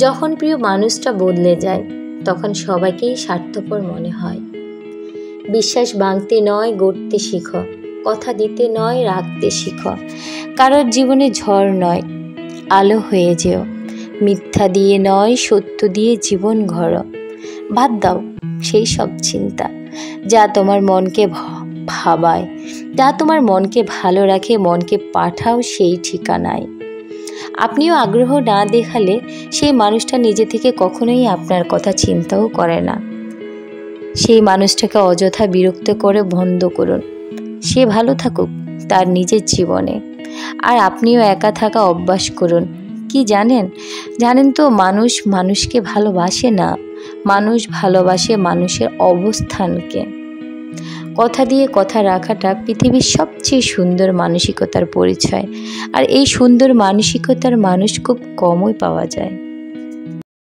যখন প্রিয় মানুষটা বদলে যায় তখন সবাইকেই স্বার্থপর মনে হয়। বিশ্বাস ভাঙতে নয় গড়তে শিখো, কথা দিতে নয় রাখতে শিখো। কারোর জীবনে ঝড় নয় আলো হয়ে যেও, মিথ্যা দিয়ে নয় সত্য দিয়ে জীবন গড়ো। বাদ দাও সেই সব চিন্তা যা তোমার মনকে ভাবায়, যা তোমার মনকে ভালো রাখে। মনকে পাঠাও সেই ঠিকানায়। আপনিও আগ্রহ না দেখালে সেই মানুষটা নিজে থেকে কখনোই আপনার কথা চিন্তাও করে না। সেই মানুষটাকে অযথা বিরক্ত করে বন্ধ করুন। সে ভালো থাকুক তার নিজের জীবনে, আর আপনিও একা থাকা অভ্যাস করুন। কি জানেন তো মানুষ মানুষকে ভালোবাসে না, মানুষ ভালোবাসে মানুষের অবস্থানকে। কথা দিয়ে কথা রাখাটা পৃথিবীর সবচেয়ে সুন্দর মানসিকতার পরিচয়, আর এই সুন্দর মানসিকতার মানুষ খুব কমই পাওয়া যায়।